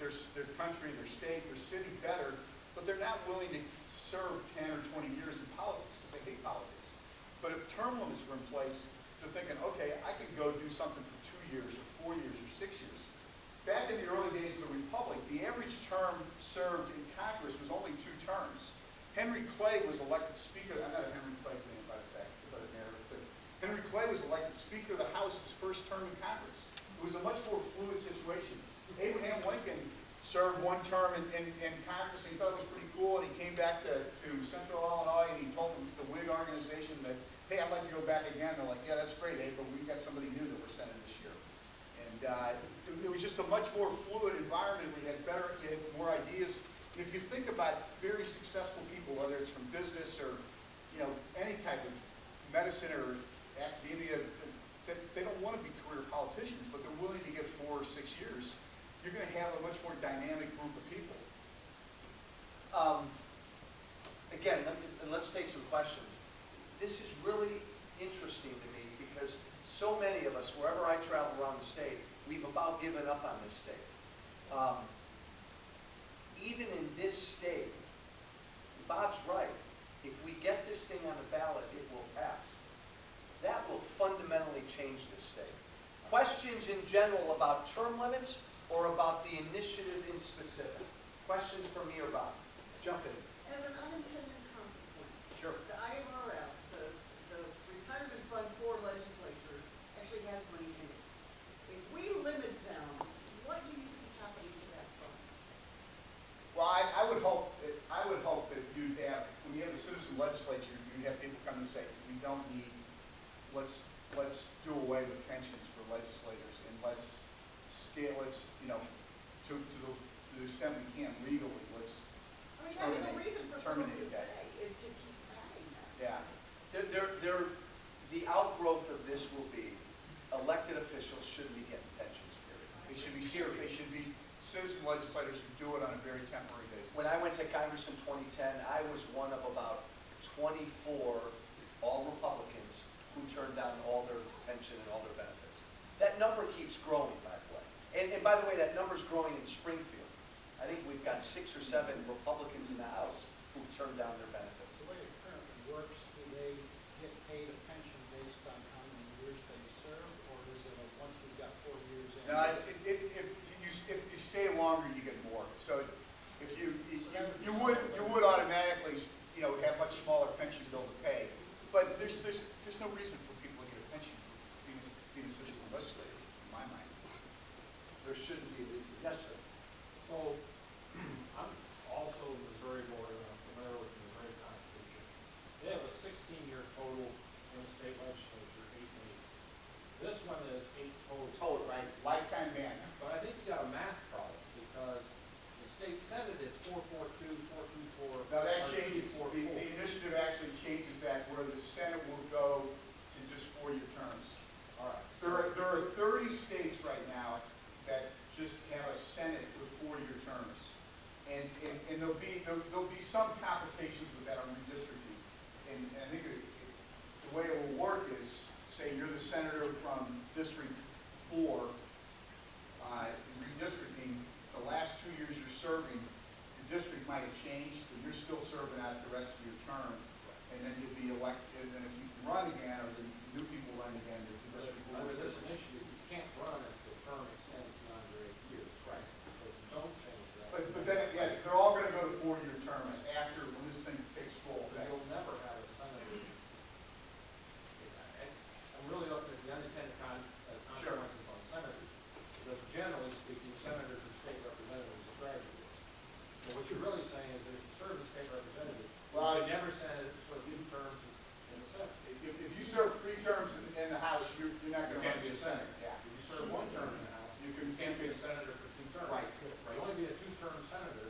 S3: their country, their state, their city better, but they're not willing to serve 10 or 20 years in politics because they hate politics. But if term limits were in place, they're thinking, okay, I could go do something for 2 years or 4 years or 6 years. Back in the early days of the Republic, the average term served in Congress was only 2 terms. Henry Clay was elected Speaker. I'm not a Henry Clay fan, by the fact, but Henry Clay was elected Speaker of the House his first term in Congress. It was a much more fluid situation. Abraham Lincoln served 1 term in Congress, and he thought it was pretty cool, and he came back to Central Illinois, and he told the Whig organization that, hey, I'd like to go back again. They're like, yeah, that's great, Abe, but we've got somebody new that we're sending this year. And it was just a much more fluid environment. You had more ideas. And if you think about very successful people, whether it's from business or any type of medicine or academia, that they don't want to be career politicians, but they're willing to give 4 or 6 years, you're going to have a much more dynamic group of people.
S4: Again, let's take some questions. This is really interesting to me because so many of us, wherever I travel around the state, we've about given up on this state. Even in this state, Bob's right. If we get this thing on the ballot, it will pass. That will fundamentally change this state. Questions in general about term limits or about the initiative in specific? Questions from me or Bob? Jump in.
S5: As an unintended consequence,
S4: Sure.
S5: the IMRF, the retirement fund for legislatures, actually has money in it. If we limit them, what do you see happening to that fund?
S3: Well, I would hope that you'd have, when you have a citizen legislature, you'd have people come and say, we don't need, let's do away with pensions for legislators, and let's scale, to the extent we can legally, let's
S5: I mean, that's the reason for someone to
S3: terminate that.
S5: say, is to keep adding that.
S3: Yeah.
S4: The outgrowth of this will be elected officials shouldn't be getting pensions, period.
S3: They should be here, they should be citizen legislators who do it on a very temporary basis.
S4: When I went to Congress in 2010, I was one of about 24, all Republicans, who turned down all their pension and all their benefits. That number keeps growing, by the way. And by the way, that number's growing in Springfield. I think we've got 6 or 7 Republicans in the House who've turned down their benefits.
S6: The way it currently works, do they get paid a pension based on how many years they serve, or is it once you've got 4 years in?
S3: No, if you stay longer, you get more. So if you would automatically, have much smaller pension bill to pay. But there's no reason for people to get a pension for being a citizen legislator, in my mind.
S4: There shouldn't be a reason. Yes, sir.
S6: So, I'm also Missouri born, and I'm familiar with the Missouri Constitution. They have a 16-year total in the state legislature, 8 meetings. This one is 8 total.
S4: Total, right?
S3: Lifetime ban.
S6: But I think you got a math problem, because the state senate is 442, 424.
S3: Now that
S6: or
S3: changes,
S6: 344.
S3: the initiative actually changes that, where the Senate will go to just 4-year terms.
S6: All right.
S3: There are 30 states right now that just have a Senate with 4-year terms. And there'll be some complications with that on redistricting. And I think the way it will work is, say you're the senator from District 4, redistricting, the last 2 years you're serving, your district might have changed, but you're still serving out the rest of your term. And then you'll be elected, and if you run again, or the new people run again, the district will.
S6: Under this initiative, you can't run if the term extends beyond your 8 years.
S3: Right.
S6: So if you don't change that.
S3: But then, yeah, they're all going to go to 4-year terms after, when this thing takes full effect.
S6: You'll never have a senator. I'm really looking at the unintended consequences on senators, because generally speaking, senators are state representatives of graduates. So what you're really saying is that if you serve as state representative,
S3: Well,
S6: you never Senate for 2 terms in the Senate.
S3: If you serve 3 terms in the House, you're not going to run
S6: be
S3: for
S6: a senator.
S3: Yeah.
S6: If you serve 1 term in the House,
S3: You
S6: you can't be a senator for 2 terms.
S3: Right,
S6: You
S3: right.
S6: only be a 2-term senator.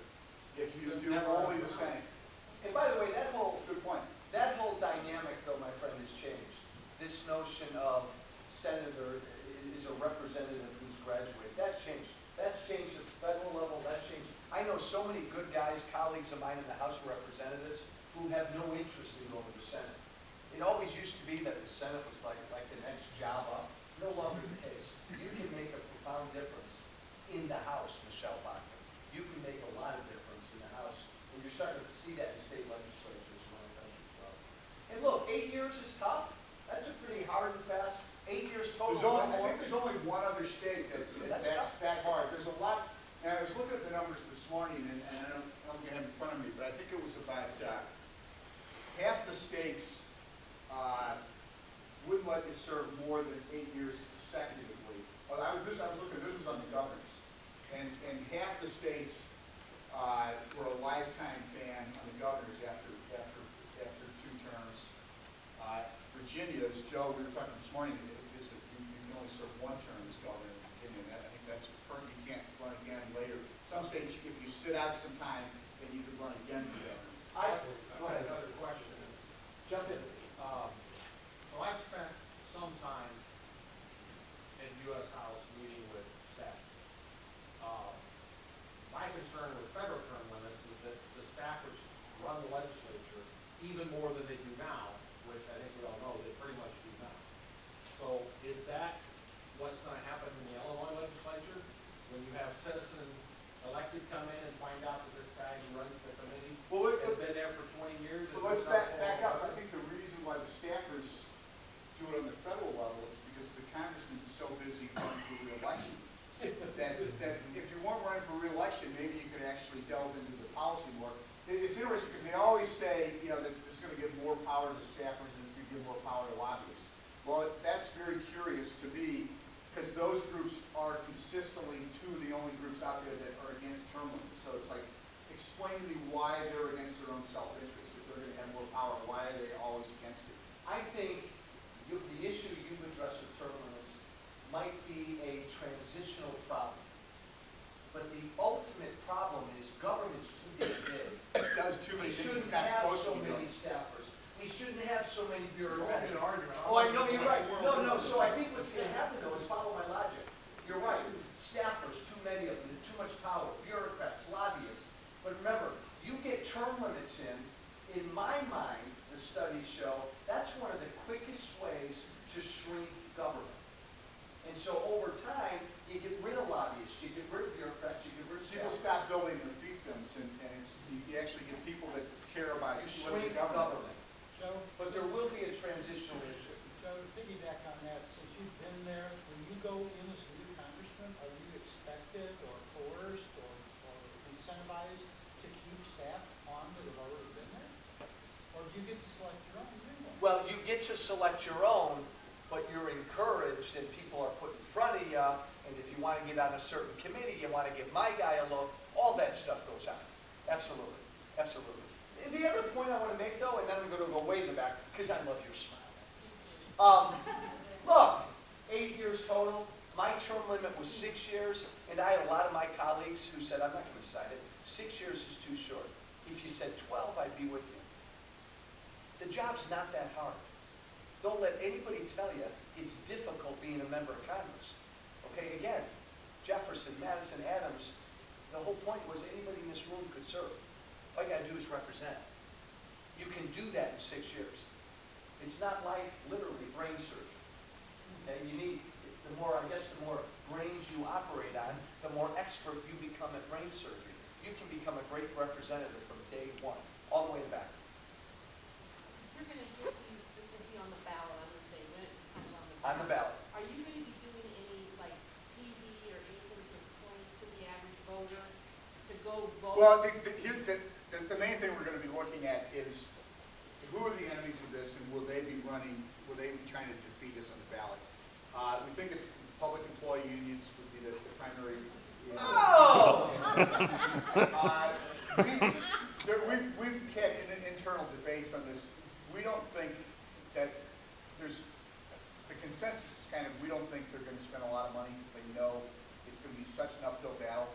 S3: If you do
S6: Never
S3: only
S6: run
S3: the
S6: for
S3: Senate.
S4: And by the way, that whole
S3: Good point.
S4: dynamic, though, my friend, has changed. This notion of senator is a representative who's graduated. That's changed. That's changed at the federal level. That's changed. I know so many good guys, colleagues of mine in the House of Representatives, who have no interest in going to the Senate. It always used to be that the Senate was like the next job up. No longer the case. You can make a profound difference in the House, Michelle Bachmann. You can make a lot of difference in the House. And you're starting to see that in state legislatures around the country as well. And look, 8 years is tough. That's a pretty hard and fast 8 years total.
S3: I think there's only one other state that's
S4: tough.
S3: that hard. There's a lot, and I was looking at the numbers this morning, and I don't have them in front of me, but I think it was about half the states wouldn't let you serve more than 8 years consecutively. Well, I was looking, this was on the governors, and half the states were a lifetime ban on the governors after 2 terms. Virginia, as Joe, we were talking this morning, is that you can only serve 1 term as governor in Virginia, and I think that's current. You can't run again later. Some states, if you sit out some time, then you can run again for governor.
S6: Go ahead. Another question.
S4: Jump in.
S6: So I've spent some time in U.S. House meeting with staff. My concern with federal term limits is that the staffers run the legislature even more than they do now, which I think we all know they pretty much do now. So is that what's going to happen in the Illinois legislature when you have citizens elected come in and find out that this guy who runs the committee has been there for 20 years?
S3: Well, let's back up. I think the reason why the staffers do it on the federal level is because the congressman's so busy running for re-election that if you weren't running for re-election, maybe you could actually delve into the policy more. It's interesting because they always say, you know, that this is going to give more power to staffers and it's going to give more power to lobbyists. Well, that's very curious to me because those groups are consistently two of the only groups out there that are against term limits. So it's like, explain to me why they're against their own self-interest. If they're going to have more power, why are they always against it?
S4: I think the issue you've addressed with term limits might be a transitional problem. But the ultimate problem is government's too damn big.
S3: It does too many
S4: We
S3: things
S4: shouldn't
S3: it's not
S4: have
S3: supposed
S4: so
S3: to be
S4: many
S3: doing.
S4: staffers. We shouldn't have so many bureaucrats.
S6: It's an argument.
S4: Oh, I know, you're right. No, so I think what's going to happen, though, is follow my logic. You're right. Staffers, too many of them, too much power, bureaucrats, lobbyists. But remember, you get term limits in my mind, the studies show, that's one of the quickest ways to shrink government. And so over time, you get rid of lobbyists, you get rid of bureaucrats, you get rid of
S3: People
S4: staff.
S3: stop building the fiefdoms, and you actually get people that care about
S4: You
S3: what the
S4: shrink
S3: government.
S4: government.
S7: Joe,
S4: But there will be a transitional issue.
S7: Joe, to piggyback on that, since you've been there, when you go in as a new congressman, are you expected or coerced or incentivized to keep staff on that have already been there? Or do you get to select your own new one?
S4: Well, you get to select your own, but you're encouraged and people are put in front of you, and if you want to get on a certain committee, you want to give my guy a look, all that stuff goes on. Absolutely. Absolutely. And the other point I want to make, though, and then I'm going to go way in the back, because I love your smile. Look, 8 years total. My term limit was 6 years, and I had a lot of my colleagues who said, I'm not going to sign it. 6 years is too short. If you said 12, I'd be with you. The job's not that hard. Don't let anybody tell you it's difficult being a member of Congress. Okay, again, Jefferson, Madison, Adams, the whole point was anybody in this room could serve. All you got to do is represent. You can do that in 6 years. It's not like literally brain surgery. Okay, you need, the more brains you operate on, the more expert you become at brain surgery. You can become a great representative from day one, all the way back.
S8: You're going to get these, this will be on the ballot, I'm going to say when it comes
S4: On the ballot.
S8: Are you going to be doing any, like, TV or anything to explain to the average voter to go vote?
S3: Well, the main thing we're going to be looking at is who are the enemies of this, and will they be trying to defeat us on the ballot? We think it's public employee unions would be the primary.
S4: Oh!
S3: We've had internal debates on this. We don't think that the consensus is kind of, we don't think they're going to spend a lot of money because they know it's going to be such an uphill battle.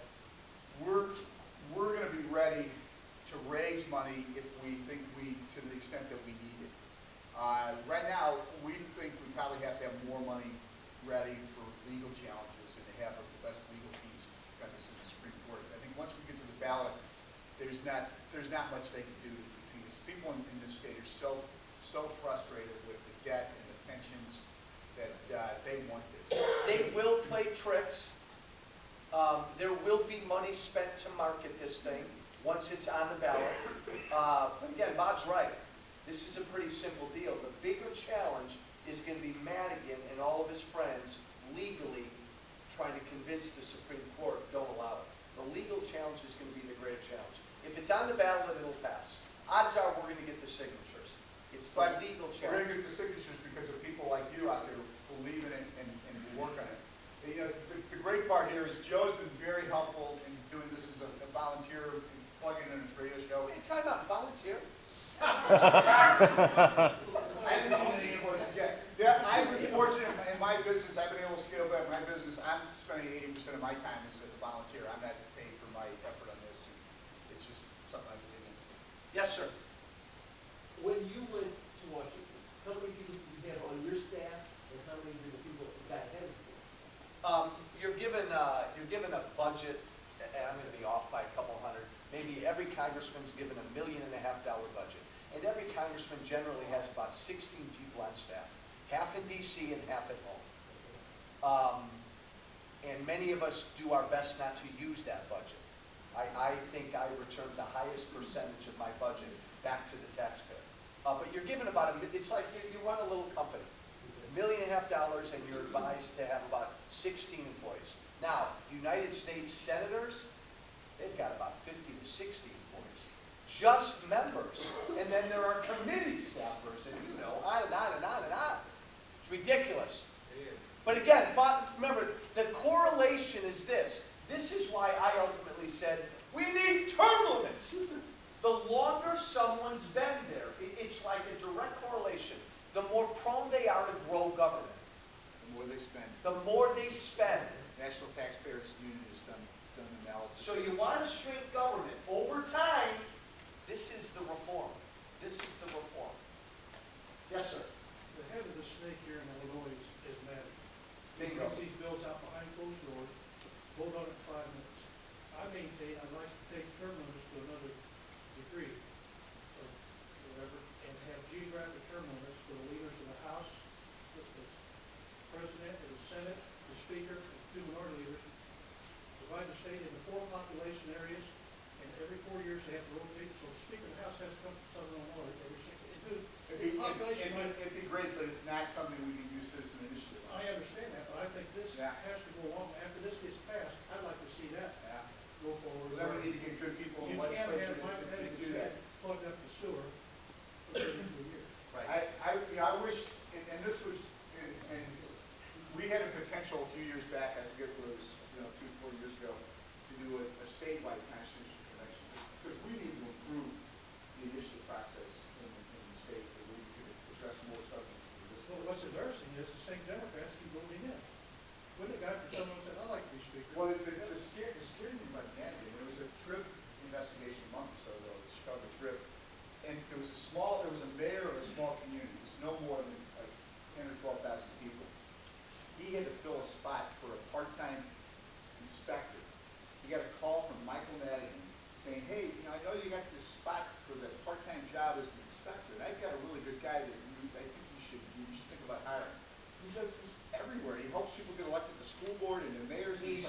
S3: We're going to be ready to raise money if we think to the extent that we need it. Right now, we think we probably have to have more money ready for legal challenges and to have the best legal teams got this in the Supreme Court. I think once we get to the ballot, there's not much they can do to defeat us. People in this state are so frustrated with the debt and the pensions that they want this.
S4: They will play tricks. There will be money spent to market this thing once it's on the ballot. But again, Bob's right. This is a pretty simple deal. The bigger challenge is going to be Madigan and all of his friends legally trying to convince the Supreme Court don't allow it. The legal challenge is going to be the greater challenge. If it's on the ballot, it'll pass. Odds are we're going to get the signatures. It's the legal
S3: We're going
S4: challenge.
S3: to get the signatures because of people like you out there who believe in it and work on it. You know, the great part here is Joe's been very helpful in doing this as a volunteer, plugging in his radio show.
S4: Hey, time out, volunteer.
S3: I haven't seen any invoices yet. Yeah, I've been fortunate in my business. I've been able to scale back my business. I'm spending 80% of my time as a volunteer. I'm not paid for my effort on this. And it's just something I believe in.
S4: Yes, sir.
S9: When you went to Washington, how many people did you have on your staff, That's how many do the people got headed for?
S4: You're given a budget, and I'm going to be off by a couple hundred. Maybe every congressman's given $1.5 million budget. And every congressman generally has about 16 people on staff, half in D.C. and half at home. And many of us do our best not to use that budget. I think I return the highest percentage of my budget back to the taxpayer. But you're given about it's like you run a little company, $1.5 million, and you're advised to have about 16 employees. Now, United States senators, they've got about 50 to 60 employees, just members. And then there are committee staffers, and on and on and on and on. It's ridiculous. But again, remember, the correlation is this. This is why I ultimately said, we need term limits. The longer someone's been there, it's like a direct correlation. The more prone they are to grow government.
S3: The more they spend.
S4: The more they spend.
S3: National Taxpayers Union has done analysis.
S4: So you want to shrink government. Over time, this is the reform. This is the reform. Yes, sir.
S10: The head of the snake here in Illinois is mad. He
S4: Bingo.
S10: brings these bills out behind closed doors, vote on it in 5 minutes. I maintain I'd like to take term limits to another degree, or whatever, and have geographic term limits for the leaders of the House, the President, and the Senate, the Speaker, and 2 minority leaders. Divide the state into 4 population areas, and every 4 years they have to rotate, so the Speaker of the House has to come to Southern Illinois every 6 years.
S3: It'd be great, but it's not something we can use citizen initiative on.
S10: I understand that, but I think this has to go on. After this gets passed, I'd like to see that go forward.
S3: Well, then we need to get good people in
S10: You
S3: the
S10: can't
S3: legislature
S10: have my
S3: to
S10: head
S3: do that.
S10: plugged up the sewer for 32 years.
S4: Right.
S3: I wish, and this was, and we had a potential a few years back, I forget what it was, 2 or 4 years ago, to do a statewide constitutional convention, because we need to improve the initiative process in the state, that we could address more substances.
S10: Well, what's embarrassing is the same Democrats keep voting in. When the guy for someone said, I'd like to be Speaker.
S3: Well, the scary thing about Manning, there was a TRIP investigation a month or so ago, the Chicago TRIP, and there was a mayor of a small community, it was no more than like 10 or 12,000 people. He had to fill a spot for a part-time inspector. He got a call from Michael Madigan saying, hey, I know you got this spot for the part-time job as an inspector, and I've got a really good guy that I think you should think about hiring. He does this everywhere. He helps people get elected to the school board and the mayors. He's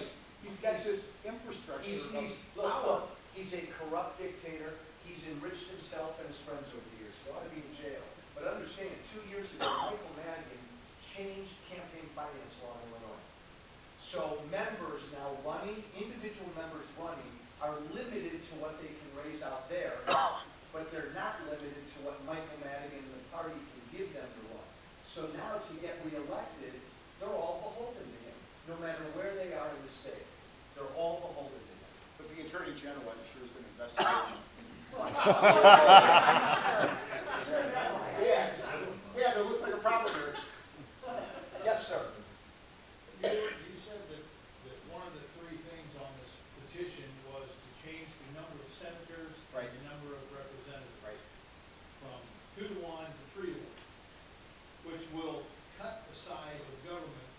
S3: got this infrastructure of power.
S4: He's a corrupt dictator. He's enriched himself and his friends over the years. He ought to be in jail. But understand, 2 years ago, Michael Madigan changed campaign finance law in Illinois. So members now running, individual members running, are limited to what they can raise out there, but they're not limited to what Michael Madigan and the party can give them to run. So now to get reelected, they're all beholden to him, no matter where they are in the state. They're all beholden to him.
S3: But the Attorney General, I'm sure, has been investigating. Yeah, there looks like a problem here.
S4: Yes, sir.
S11: You said that one of the 3 things on this petition was to change the number of senators and the number of representatives.
S3: Right.
S11: From 2 to 1 to 3 to 1, which will cut the size of government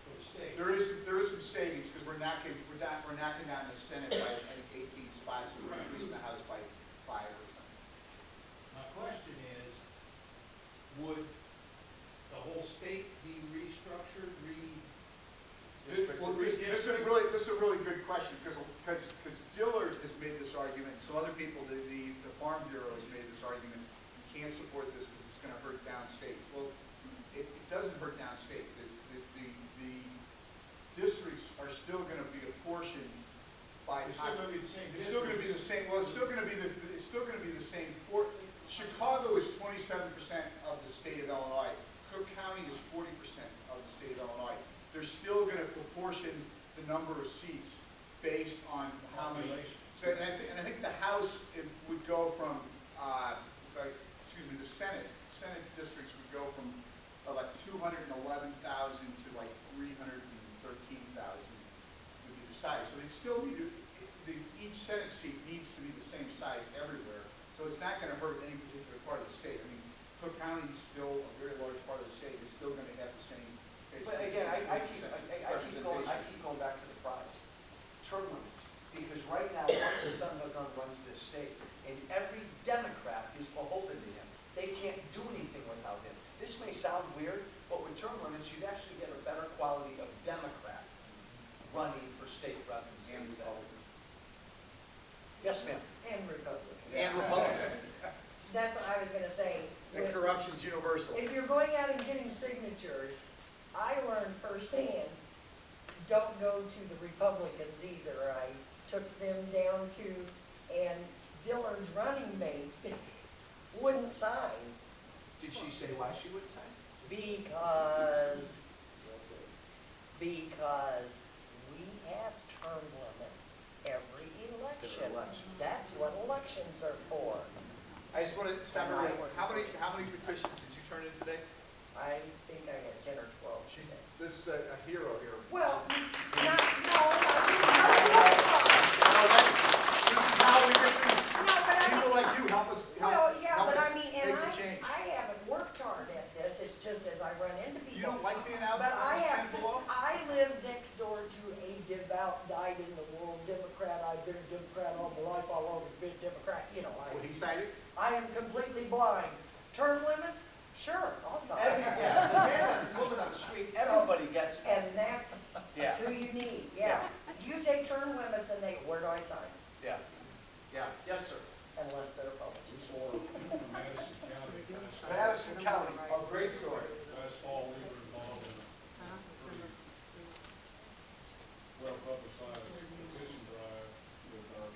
S11: for the state.
S3: There is some savings because we're knocking down the Senate by I think 18 spots, and we're increasing the House by 5 or something.
S11: My question is, would the whole state be restructured,
S3: This is a really good question because Dillard has made this argument. Some other people, the Farm Bureau has made this argument. You can't support this because it's going to hurt downstate. Well, it doesn't hurt downstate. The districts are still going to be apportioned by.
S11: It's still going to be the same.
S3: It's still going to be the same. Well, it's still going to be the same. Chicago is 27% of the state of Illinois. Cook County is 40% of the state of Illinois. They're still going to proportion the number of seats based on how many. So, and I think the House would go from, the Senate districts would go from like 211,000 to like 313,000 would be the size. So they still need to, each Senate seat needs to be the same size everywhere. So it's not going to hurt any particular part of the state. I mean, Cook County is still a very large part of the state, is still going to have the same.
S1: But again, I keep going back to the prize. Term limits. Because right now, one son of a gun runs this state, and every Democrat is beholden to him. They can't do anything without him. This may sound weird, but with term limits, you'd actually get a better quality of Democrat running for state rep and state Republican. Yes, ma'am.
S12: And Republican.
S1: And Republican.
S12: That's what I was gonna say.
S3: And corruption's universal.
S12: If you're going out and getting signatures, I learned firsthand, don't go to the Republicans either. I took them down to, and Dillard's running mate wouldn't sign.
S1: Did she say why she wouldn't sign?
S12: Because we have term limits every election. That's what elections are for.
S3: I just want to stop everybody. How many petitions did you turn in today?
S12: I think I had 10 or 12 today.
S3: This is a hero here.
S12: Well,
S3: This is how we get these people like you help us
S12: well, yeah,
S3: help
S12: but
S3: us
S12: I mean,
S3: make
S12: and
S3: the change.
S12: I haven't worked hard at this. It's just as I run into people.
S3: You don't like being out
S12: But
S3: on this 10 below?
S12: I live next door to a devout, dyed-in-the-wool Democrat. I've been a Democrat all my life. I'll always be a Democrat. You know,
S3: Will he sign it?
S12: I am completely blind. Term limits? Sure, I'll sign.
S1: Woman on the street, everybody gets this.
S12: And that's
S1: Yeah.
S12: who you need, yeah. You say term limits and they, where do I sign?
S1: Yeah. Yeah. Yes, sir.
S12: Unless they're Republicans.
S6: Madison County.
S1: Madison County.
S3: Oh, great story.
S6: Last fall, we were involved in a pretty well-publicized petition drive with our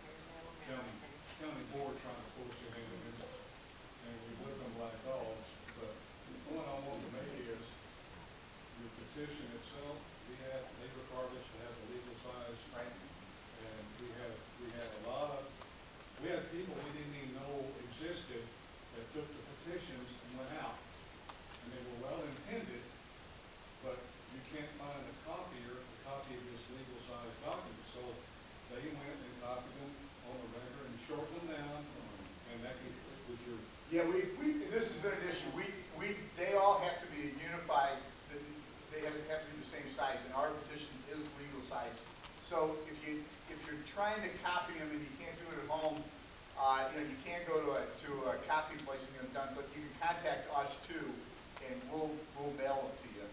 S6: county board trying to force it in, and we whip them like dogs. But the point I want to make is, your petition itself, we require us to have a legal size.
S1: Right.
S6: And we had a lot of, we had people we didn't even know existed that took the petitions and went out. And they were well intended, but you can't find a copy of this legal size document. So they went and copied them on the regular and shortened them down, and that was your.
S3: Yeah, this has been an issue. They all have to be unified. They have to be the same size, and our petition is legal size. So if you're trying to copy them and you can't do it at home, you can't go to a copy place and get them done. But you can contact us too, and we'll mail them to you.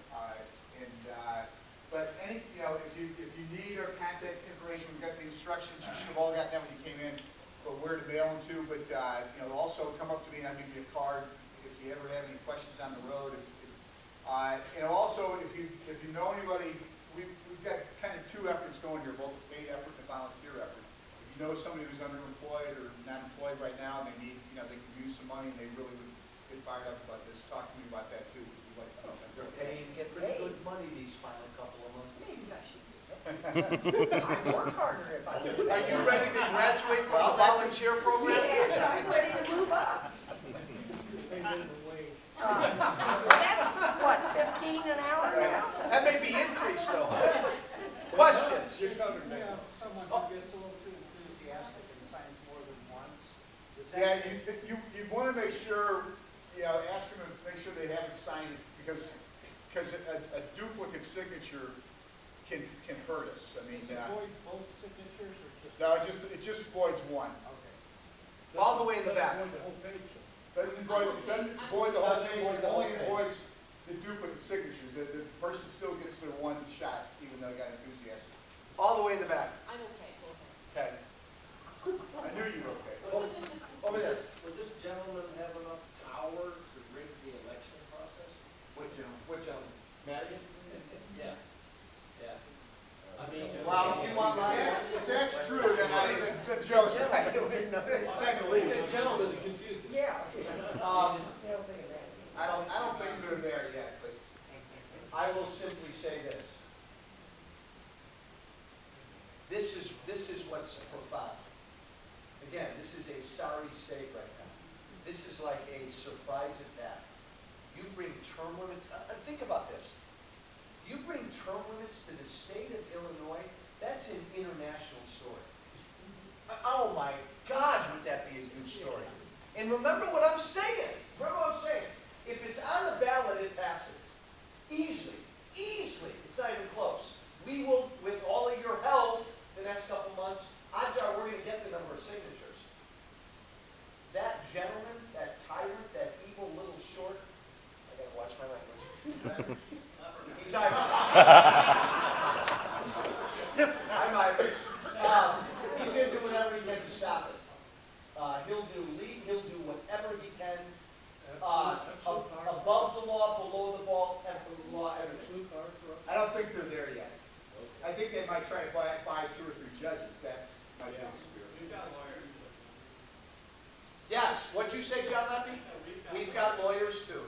S3: But if you need our contact information, we've got the instructions. You should have all got that when you came in. But where to mail them to. But also come up to me and I'll give you a card if you ever have any questions on the road. Also, if you know anybody, we've got kind of two efforts going here, both a paid effort and a volunteer effort. If you know somebody who's underemployed or not employed right now, and they need, they could use some money, and they really would get fired up about this, talk to me about that too. We'd like to know.
S1: They're paying, get pretty good money these final couple of months.
S12: Maybe I should do that. I'd work harder if I did.
S1: Are you ready to graduate from the volunteer program?
S12: Yes, I'm ready to move up. That's what, 15 an hour now?
S1: That may be increased though. Questions?
S7: Someone who gets a little too enthusiastic and signs more than once.
S3: Yeah, you want to make sure, ask them to make sure they haven't signed it because a duplicate signature can hurt us. I mean,
S7: void both signatures or just?
S3: No, it just voids one.
S7: Okay.
S1: All the way in the back.
S10: Void the whole page.
S3: Doesn't void the whole thing. It only voids the duplicate signatures. The person still gets their one shot, even though they got enthusiastic.
S1: All the way in the back.
S8: I'm okay, go ahead.
S1: Okay.
S3: I knew you were okay.
S1: Over this.
S9: Would this gentleman have enough power to rig the election process?
S1: What gentleman? Madigan?
S9: Yeah. Yeah.
S1: I mean, wow, do you want my...
S3: If that's true, then the joke's right.
S9: The gentleman that confused me.
S12: Yeah.
S3: I don't think they're there yet, but
S1: I will simply say this. This is what's profound. Again, this is a sorry state right now. This is like a surprise attack. You bring term limits, think about this. You bring term limits to the state of Illinois, that's an international story. Oh my God, would that be a good story. And remember what I'm saying.
S4: on the ballot, it passes. Easily. Easily. It's not even close. We will, with all of your help, the next couple months, odds are we're going to get the number of signatures. That gentleman, that tyrant, that evil little short, I got to watch my language. He's Irish. I'm Irish. He's going to do whatever he can to stop it. He'll do whatever he can, above the law, below the law, everything.
S3: I don't think they're there yet. I think they might try to buy 2 or 3 judges. That's my big spirit.
S6: We've got lawyers.
S4: Yes, what'd you say, John Lefty? We've got lawyers too.